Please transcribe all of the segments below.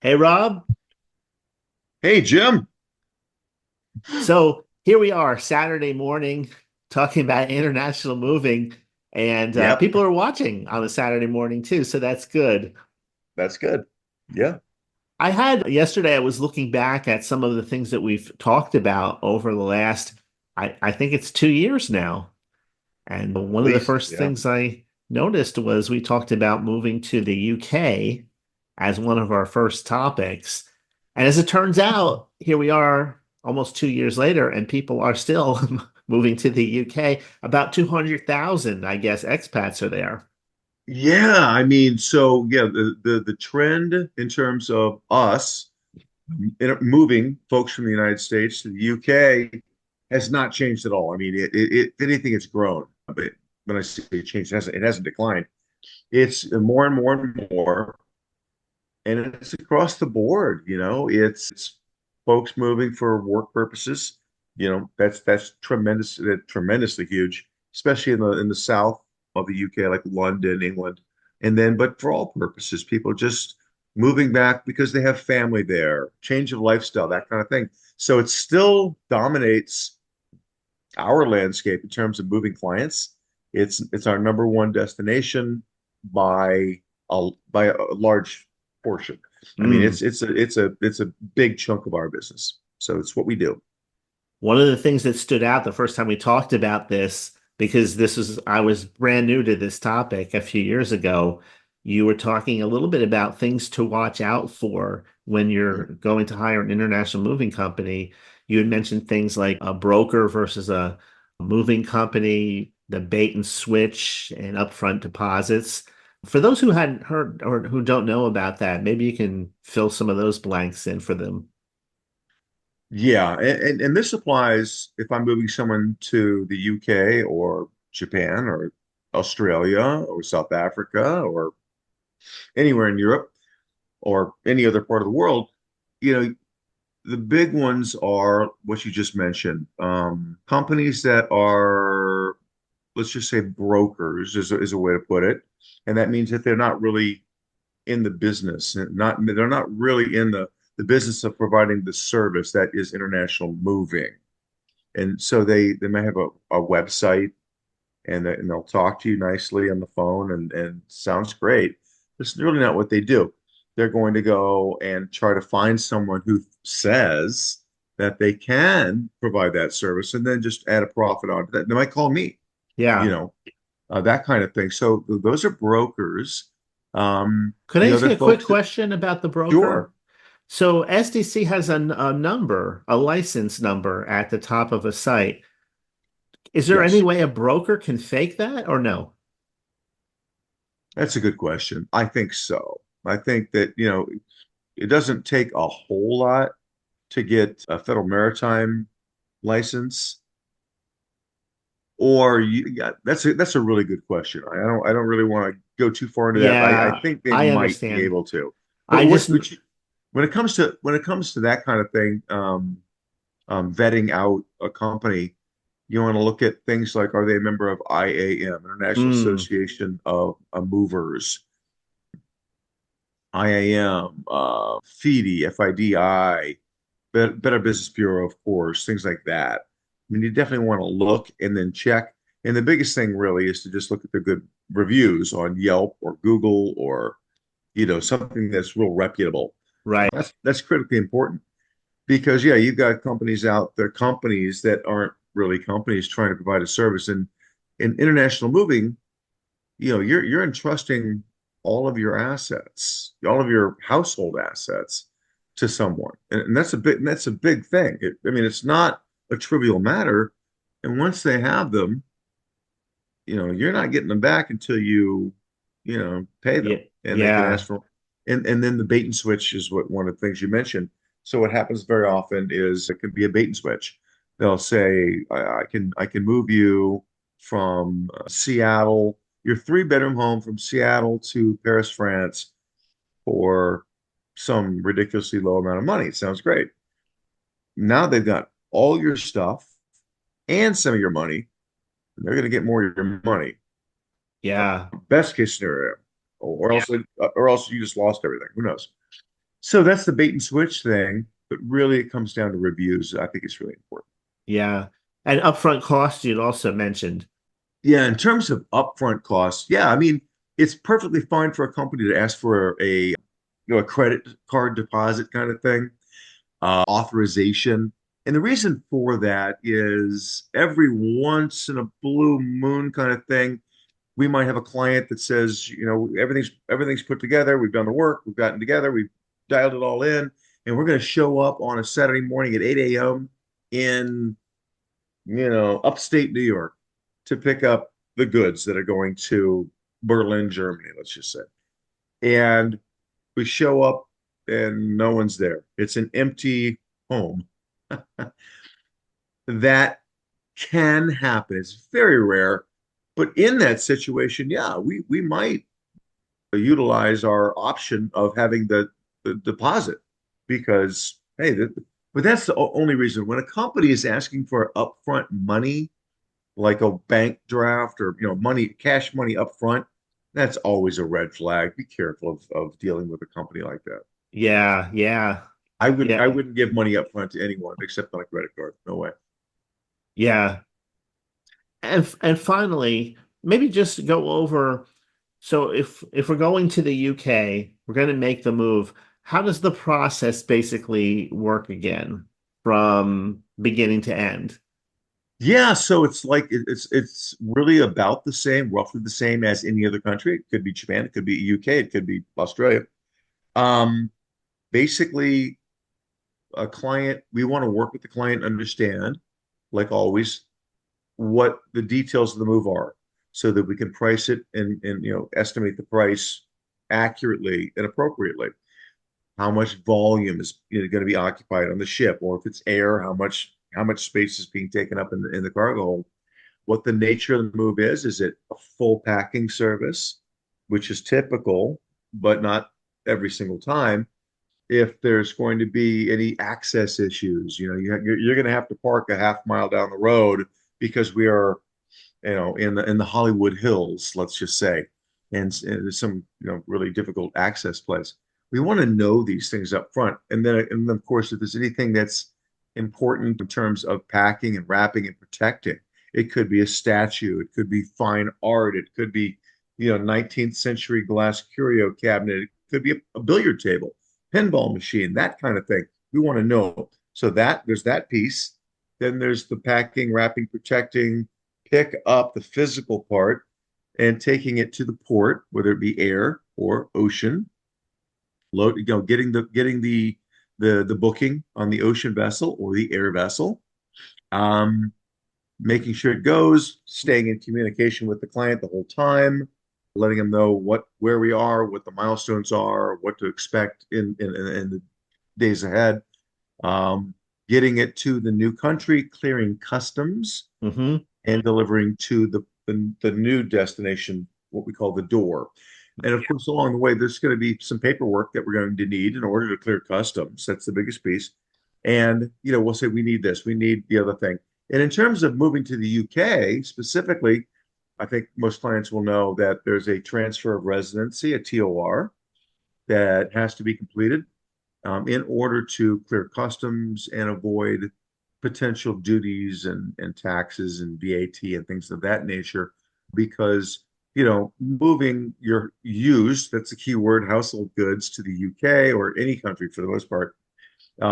Hey Rob, Hey, Jim. so here we are Saturday morning talking about international moving, and Yep, people are watching on a Saturday morning too, so that's good. that's good. Yeah. I had yesterday, I was looking back at some of the things that we've talked about over the last, I think it's 2 years now. And At one of the least, first yeah. things I noticed was we talked about moving to the UK as one of our first topics. And as it turns out, here we are almost 2 years later, and people are still moving to the UK. About 200,000, I guess, expats are there. Yeah, I mean, so yeah, the trend in terms of us moving folks from the United States to the UK has not changed at all. I mean, if anything, it's grown. But when I say it changed, it hasn't declined. It's more and more and more, and it's across the board. It's folks moving for work purposes. That's tremendously huge, especially in the south of the UK, like London, England. And then, but for all purposes, people just moving back because they have family there, change of lifestyle, that kind of thing. So it still dominates our landscape in terms of moving clients. It's our number one destination by a large portion. I mean, Mm. it's a big chunk of our business. So it's what we do. One of the things that stood out the first time we talked about this, because I was brand new to this topic a few years ago. You were talking a little bit about things to watch out for when you're Mhm. going to hire an international moving company. You had mentioned things like a broker versus a moving company, the bait and switch and upfront deposits. For those who hadn't heard or who don't know about that, maybe you can fill some of those blanks in for them. Yeah, and this applies if I'm moving someone to the UK or Japan or Australia or South Africa or anywhere in Europe or any other part of the world. You know, the big ones are what you just mentioned. Companies that are, let's just say, brokers is a way to put it, and that means that they're not really in the business, they're not really in the business of providing the service that is international moving. And so they may have a website and they'll talk to you nicely on the phone and sounds great. It's really not what they do. They're going to go and try to find someone who says that they can provide that service and then just add a profit onto that. They might call me, you Yeah. know, that kind of thing. So those are brokers. Could I The ask other you a quick folks that, question about the broker? sure, So SDC has a number, a license number at the top of a site. Is there any yes, way a broker can fake that or no? that's a good question. I think so. I think that, it doesn't take a whole lot to get a federal maritime license, or yeah, that's a really good question. I don't really want to go too far into that, but I Yeah, think they I might be understand. able to. But I just, when it comes to that kind of thing, vetting out a company, you want to look at things like, are they a member of IAM, International mm, Association of Movers, IAM, FIDI, FIDI, Better Business Bureau, of course, things like that. I mean, you definitely want to look and then check. And the biggest thing really is to just look at the good reviews on Yelp or Google or, something that's real reputable. right. That's critically important because yeah, you've got companies out there, companies that aren't really companies trying to provide a service. And in international moving, you're entrusting all of your assets, all of your household assets to someone. And that's a big thing. I mean, it's not a trivial matter. And once they have them, you're not getting them back until you pay them Yeah, and they can yeah. ask for, and then the bait and switch is one of the things you mentioned. So what happens very often is it can be a bait and switch. They'll say, I can move you from Seattle, your three-bedroom home from Seattle to Paris, France for some ridiculously low amount of money. It sounds great. Now they've got all your stuff and some of your money, and they're going to get more of your money. Yeah. Best case scenario, or else you just lost everything. Who knows? So that's the bait and switch thing, but really it comes down to reviews. I think it's really important. Yeah. And upfront costs you'd also mentioned. Yeah, in terms of upfront costs, yeah, I mean, it's perfectly fine for a company to ask for a credit card deposit kind of thing, authorization. And the reason for that is every once in a blue moon kind of thing, we might have a client that says, everything's put together, we've done the work, we've gotten together, we've dialed it all in, and we're going to show up on a Saturday morning at 8 a.m. in, upstate New York to pick up the goods that are going to Berlin, Germany, let's just say. And we show up and no one's there. It's an empty home. That can happen. It's very rare. But in that situation, yeah, we might utilize our option of having the deposit because, hey, but that's the only reason. When a company is asking for upfront money, like a bank draft or money, cash money up front, that's always a red flag. Be careful of dealing with a company like that. Yeah, yeah, I wouldn't yeah, I wouldn't give money up front to anyone except on a credit card. No way. yeah. And finally, maybe just go over. So if we're going to the UK, we're going to make the move. How does the process basically work again from beginning to end? Yeah, so it's like it's really about the same, roughly the same as any other country. It could be Japan, it could be UK, it could be Australia. Um, Basically, we want to work with the client, understand, like always, what the details of the move are so that we can price it and estimate the price accurately and appropriately. How much volume is going to be occupied on the ship, or if it's air, how much space is being taken up in the cargo hold. What the nature of the move is. Is it a full packing service, which is typical, but not every single time? If there's going to be any access issues, you're going to have to park a half mile down the road because we are, in the Hollywood Hills, let's just say, and there's some, really difficult access place. We want to know these things up front, and then of course, if there's anything that's important in terms of packing and wrapping and protecting, it could be a statue, it could be fine art, it could be, 19th century glass curio cabinet, it could be a billiard table, pinball machine, that kind of thing. We want to know. So that there's that piece. Then there's the packing, wrapping, protecting, pick up the physical part and taking it to the port, whether it be air or ocean. Load, getting the booking on the ocean vessel or the air vessel. Um, Making sure it goes, staying in communication with the client the whole time, letting them know where we are, what the milestones are, what to expect in the days ahead. Um, Getting it to the new country, clearing customs, Hmm. and delivering to the new destination, what we call the door. And of course, along the way, there's going to be some paperwork that we're going to need in order to clear customs. That's the biggest piece. And, we'll say we need this, we need the other thing. And in terms of moving to the UK specifically, I think most clients will know that there's a transfer of residency, a TOR, that has to be completed in order to clear customs and avoid potential duties and taxes and VAT and things of that nature. Because, moving your used, that's a key word, household goods to the UK or any country for the most part,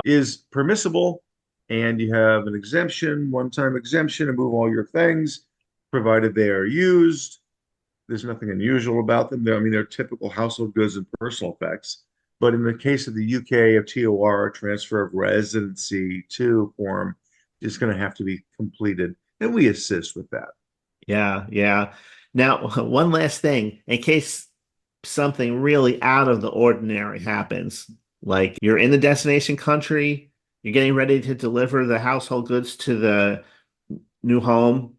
is permissible. And you have an exemption, one-time exemption to move all your things, provided they are used. There's nothing unusual about them. I mean, they're typical household goods and personal effects. But in the case of the UK, a TOR, transfer of residency to form, is going to have to be completed. And we assist with that. Yeah, yeah. Now, one last thing, in case something really out of the ordinary happens, like you're in the destination country, you're getting ready to deliver the household goods to the new home,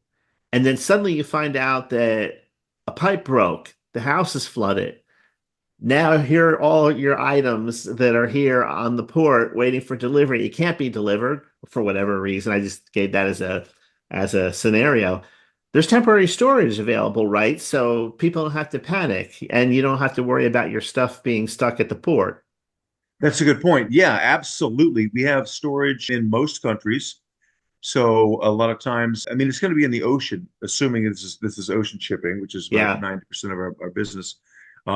and then suddenly you find out that a pipe broke, the house is flooded. Now here are all your items that are here on the port waiting for delivery. It can't be delivered for whatever reason. I just gave that as a scenario. There's temporary storage available, right? So people don't have to panic and you don't have to worry about your stuff being stuck at the port. That's a good point. Yeah, absolutely. We have storage in most countries. So a lot of times, I mean, it's going to be in the ocean, assuming this is ocean shipping, which is about Yeah. 90% of our business.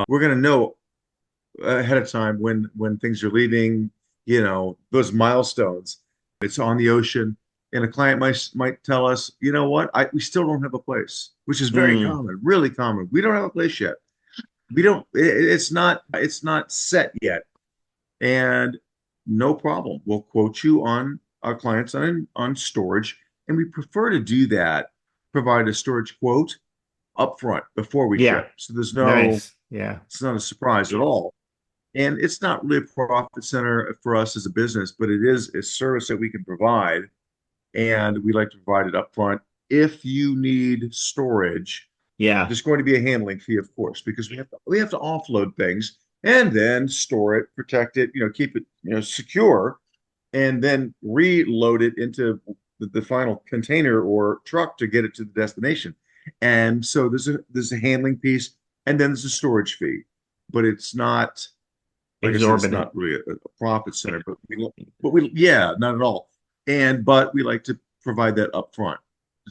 We're going to know ahead of time when things are leaving, those milestones. It's on the ocean, and a client might tell us, you know what, we still don't have a place, which is very Mm. common, really common. We don't have a place yet. We don't. It's not set yet, and no problem. We'll quote you on our clients on storage, and we prefer to do that. Provide a storage quote upfront before we Yeah. ship, so there's no. Nice. Yeah. It's not a surprise at all. And it's not really a profit center for us as a business, but it is a service that we can provide. And we like to provide it up front. If you need storage, Yeah. there's going to be a handling fee, of course, because we have to offload things and then store it, protect it, keep it, secure, and then reload it into the final container or truck to get it to the destination. And so there's a handling piece, and then there's a storage fee, but it's not, like I said, it's Exorbitant. not really a profit center, but we, yeah, not at all. But we like to provide that upfront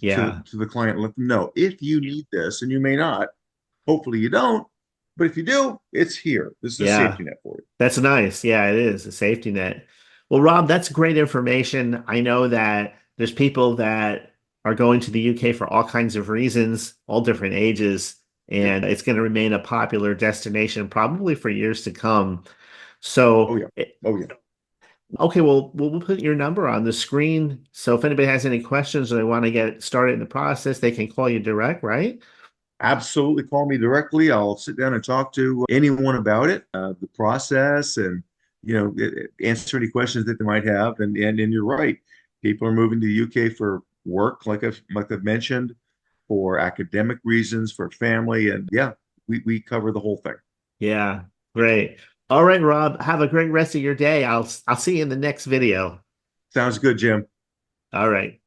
to Yeah. to the client, and let them know if you need this, and you may not. Hopefully, you don't. But if you do, it's here. This is a Yeah. safety net for you. That's nice. Yeah, it is a safety net. Well, Rob, that's great information. I know that there's people that are going to the UK for all kinds of reasons, all different ages, Yeah. and it's going to remain a popular destination probably for years to come. Oh So, yeah. Oh yeah. okay, well, we'll put your number on the screen. So if anybody has any questions or they want to get started in the process, they can call you direct, right? Absolutely. Call me directly. I'll sit down and talk to anyone about it, the process, and answer any questions that they might have. And you're right. People are moving to the UK for work, like I've mentioned, for academic reasons, for family, and yeah, we cover the whole thing. Yeah, great. All right, Rob, have a great rest of your day. I'll see you in the next video. Sounds good, Jim. All right.